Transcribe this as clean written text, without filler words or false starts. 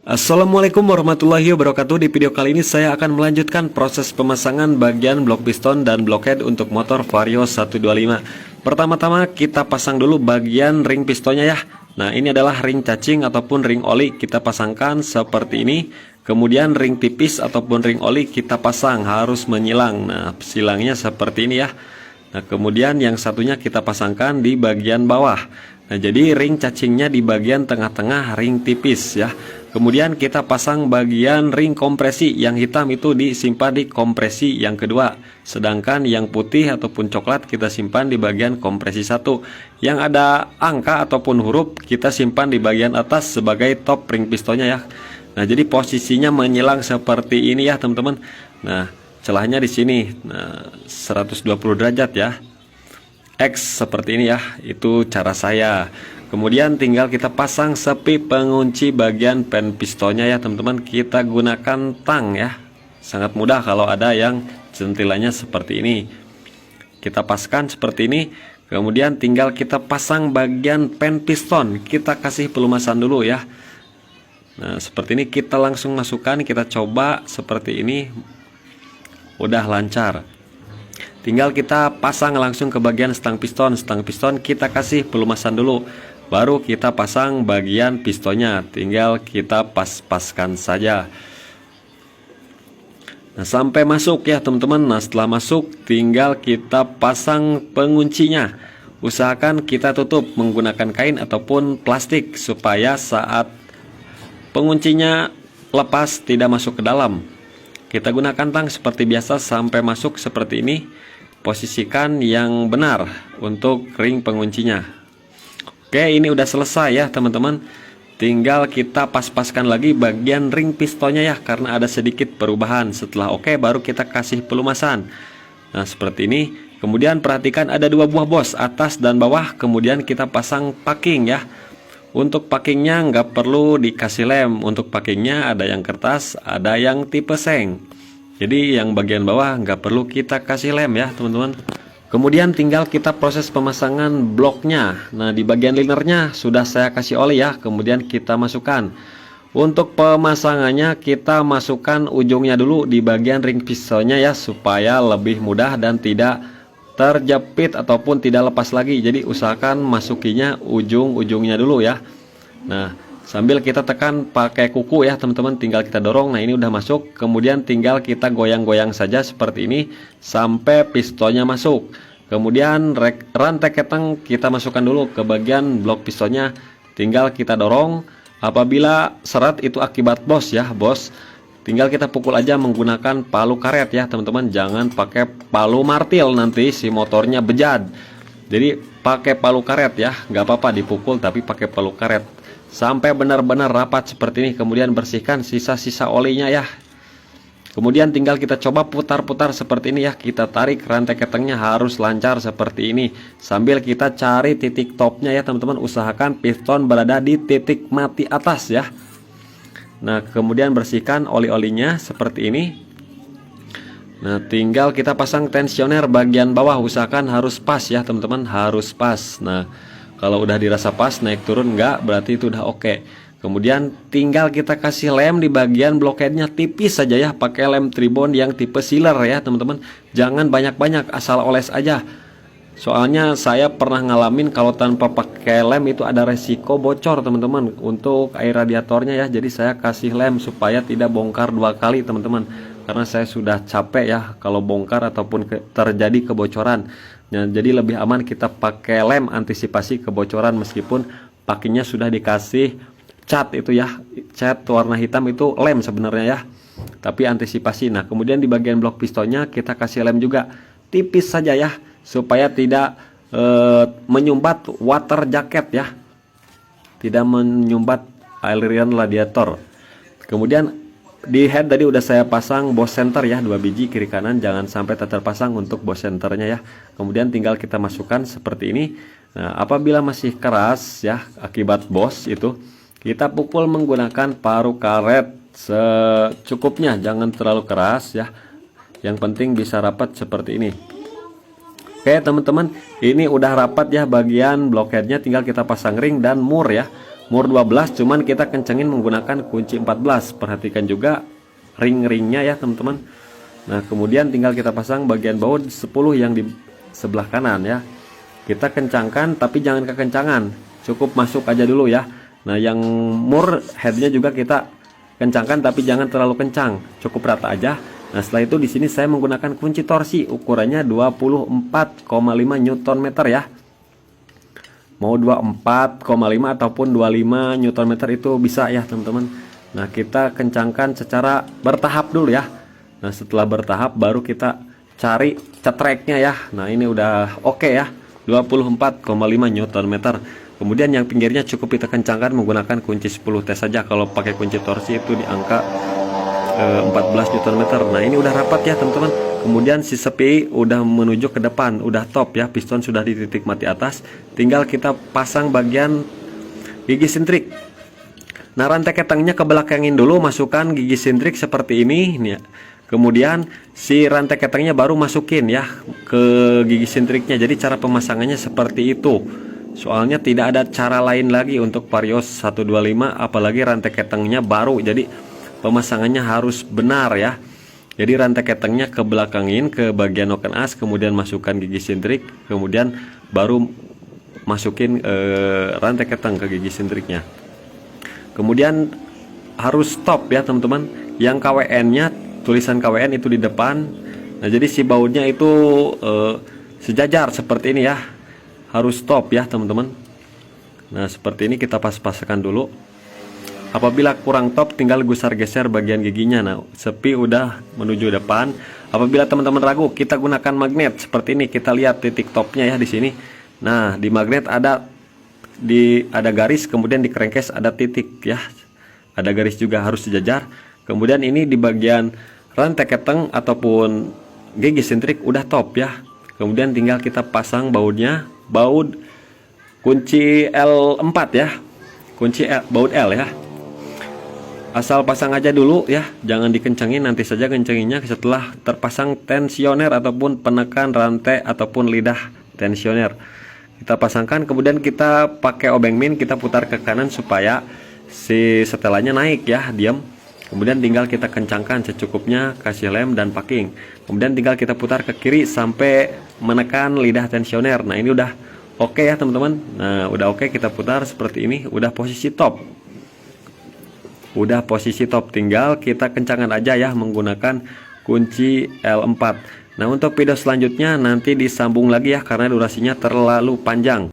Assalamualaikum warahmatullahi wabarakatuh. Di video kali ini saya akan melanjutkan proses pemasangan bagian blok piston dan blockhead untuk motor Vario 125. Pertama-tama kita pasang dulu bagian ring pistonnya ya. Nah, ini adalah ring cacing ataupun ring oli, kita pasangkan seperti ini. Kemudian ring tipis ataupun ring oli kita pasang, harus menyilang. Nah, silangnya seperti ini ya. Nah, kemudian yang satunya kita pasangkan di bagian bawah. Nah, jadi ring cacingnya di bagian tengah-tengah ring tipis ya. Kemudian kita pasang bagian ring kompresi, yang hitam itu disimpan di kompresi yang kedua. Sedangkan yang putih ataupun coklat kita simpan di bagian kompresi satu. Yang ada angka ataupun huruf kita simpan di bagian atas sebagai top ring pistonnya ya. Nah, jadi posisinya menyilang seperti ini ya teman-teman. Nah, celahnya di sini. Nah, 120 derajat ya. X seperti ini ya. Itu cara saya. Kemudian tinggal kita pasang sepi pengunci bagian pen pistonnya ya teman-teman. Kita gunakan tang ya. Sangat mudah kalau ada yang jentilannya seperti ini. Kita paskan seperti ini. Kemudian tinggal kita pasang bagian pen piston. Kita kasih pelumasan dulu ya. Nah, seperti ini kita langsung masukkan. Kita coba seperti ini. Udah lancar. Tinggal kita pasang langsung ke bagian stang piston. Stang piston kita kasih pelumasan dulu. Baru kita pasang bagian pistonnya. Tinggal kita pas-paskan saja. Nah, sampai masuk ya teman-teman. Nah, setelah masuk tinggal kita pasang penguncinya. Usahakan kita tutup menggunakan kain ataupun plastik supaya saat penguncinya lepas tidak masuk ke dalam. Kita gunakan tang seperti biasa sampai masuk seperti ini. Posisikan yang benar untuk ring penguncinya. Oke, ini udah selesai ya teman-teman. Tinggal kita pas-paskan lagi bagian ring pistonnya ya, karena ada sedikit perubahan. Setelah oke, baru kita kasih pelumasan. Nah, seperti ini. Kemudian perhatikan ada dua buah bos, atas dan bawah. Kemudian kita pasang packing ya. Untuk packingnya nggak perlu dikasih lem. Untuk packingnya ada yang kertas, ada yang tipe seng. Jadi yang bagian bawah nggak perlu kita kasih lem ya teman-teman. Kemudian tinggal kita proses pemasangan bloknya. Nah, di bagian linernya sudah saya kasih oli ya. Kemudian kita masukkan. Untuk pemasangannya kita masukkan ujungnya dulu di bagian ring pistonnya ya, supaya lebih mudah dan tidak terjepit ataupun tidak lepas lagi. Jadi usahakan masukinya ujung-ujungnya dulu ya. Nah, sambil kita tekan pakai kuku ya teman-teman, tinggal kita dorong. Nah, ini udah masuk. Kemudian tinggal kita goyang-goyang saja seperti ini sampai pistonnya masuk. Kemudian rantai keteng kita masukkan dulu ke bagian blok pistonnya. Tinggal kita dorong. Apabila seret itu akibat bos ya, bos. Tinggal kita pukul aja menggunakan palu karet ya teman-teman. Jangan pakai palu martil, nanti si motornya bejat. Jadi pakai palu karet ya, nggak apa-apa dipukul tapi pakai palu karet. Sampai benar-benar rapat seperti ini. Kemudian bersihkan sisa-sisa olinya ya. Kemudian tinggal kita coba putar-putar seperti ini ya. Kita tarik rantai ketengnya harus lancar seperti ini. Sambil kita cari titik topnya ya teman-teman. Usahakan piston berada di titik mati atas ya. Nah, kemudian bersihkan oli-olinya seperti ini. Nah, tinggal kita pasang tensioner bagian bawah. Usahakan harus pas ya teman-teman, harus pas. Nah, kalau udah dirasa pas naik turun enggak, berarti itu udah oke. Kemudian tinggal kita kasih lem di bagian blockheadnya tipis saja ya, pakai lem tribon yang tipe sealer ya teman-teman. Jangan banyak-banyak, asal oles aja. Soalnya saya pernah ngalamin kalau tanpa pakai lem itu ada resiko bocor teman-teman untuk air radiatornya ya. Jadi saya kasih lem supaya tidak bongkar dua kali teman-teman. Karena saya sudah capek ya kalau bongkar ataupun terjadi kebocoran. Nah, jadi lebih aman kita pakai lem antisipasi kebocoran, meskipun packingnya sudah dikasih cat itu ya, cat warna hitam itu lem sebenarnya ya, tapi antisipasi. Nah, kemudian di bagian blok pistonnya kita kasih lem juga tipis saja ya, supaya tidak menyumbat water jacket ya, tidak menyumbat aliran radiator. Kemudian di head tadi udah saya pasang bos center ya, 2 biji kiri kanan, jangan sampai tak terpasang untuk bos centernya ya. Kemudian tinggal kita masukkan seperti ini. Nah, apabila masih keras ya akibat bos itu, kita pukul menggunakan paru karet secukupnya, jangan terlalu keras ya. Yang penting bisa rapat seperti ini. Oke teman-teman, ini udah rapat ya bagian blockheadnya, tinggal kita pasang ring dan mur ya. mur 12, cuman kita kencengin menggunakan kunci 14. Perhatikan juga ring-ringnya ya teman-teman. Nah kemudian tinggal kita pasang bagian baut 10 yang di sebelah kanan ya. Kita kencangkan tapi jangan kekencangan, cukup masuk aja dulu ya. Nah yang mur headnya juga kita kencangkan tapi jangan terlalu kencang, cukup rata aja. Nah setelah itu di sini saya menggunakan kunci torsi, ukurannya 24,5 Nm ya. Mau 24,5 ataupun 25 Nm itu bisa ya teman-teman. Nah kita kencangkan secara bertahap dulu ya. Nah setelah bertahap baru kita cari cetreknya ya. Nah ini udah oke ya, 24,5 Nm. Kemudian yang pinggirnya cukup kita kencangkan menggunakan kunci 10T saja. Kalau pakai kunci torsi itu di angka 14 Nm. Nah ini udah rapat ya teman-teman. Kemudian si sepi udah menuju ke depan, udah top ya, piston sudah di titik mati atas. Tinggal kita pasang bagian gigi sintrik. Nah rantai ketengnya ke belakangin dulu, masukkan gigi sintrik seperti ini nih ya. Kemudian si rantai ketengnya baru masukin ya ke gigi sintriknya. Jadi cara pemasangannya seperti itu. Soalnya tidak ada cara lain lagi untuk Vario 125, apalagi rantai ketengnya baru. Jadi pemasangannya harus benar ya. Jadi rantai ketengnya ke belakangin ke bagian noken as, kemudian masukkan gigi sintrik, kemudian baru masukin rantai keteng ke gigi sintriknya. Kemudian harus stop ya teman-teman. Yang KWN-nya, tulisan KWN itu di depan. Nah jadi si bautnya itu sejajar seperti ini ya. Harus stop ya teman-teman. Nah seperti ini kita pas-paskan dulu. Apabila kurang top tinggal gusar geser bagian giginya. Nah sepi udah menuju depan. Apabila teman-teman ragu, kita gunakan magnet seperti ini. Kita lihat titik topnya ya di sini. Nah di magnet ada garis, kemudian di crankcase ada titik ya. Ada garis juga, harus sejajar. Kemudian ini di bagian rantai keteng ataupun gigi sintrik udah top ya. Kemudian tinggal kita pasang bautnya, baut kunci L4 ya. Kunci baut L ya. Asal pasang aja dulu ya, jangan dikencengin, nanti saja kencenginnya setelah terpasang tensioner ataupun penekan rantai ataupun lidah tensioner. Kita pasangkan, kemudian kita pakai obeng min, kita putar ke kanan supaya si setelannya naik ya, diam. Kemudian tinggal kita kencangkan secukupnya, kasih lem dan packing. Kemudian tinggal kita putar ke kiri sampai menekan lidah tensioner. Nah ini udah oke ya teman-teman. Nah udah oke, kita putar seperti ini, udah posisi top. Udah posisi top, tinggal kita kencangkan aja ya menggunakan kunci L4. Nah untuk video selanjutnya nanti disambung lagi ya, karena durasinya terlalu panjang.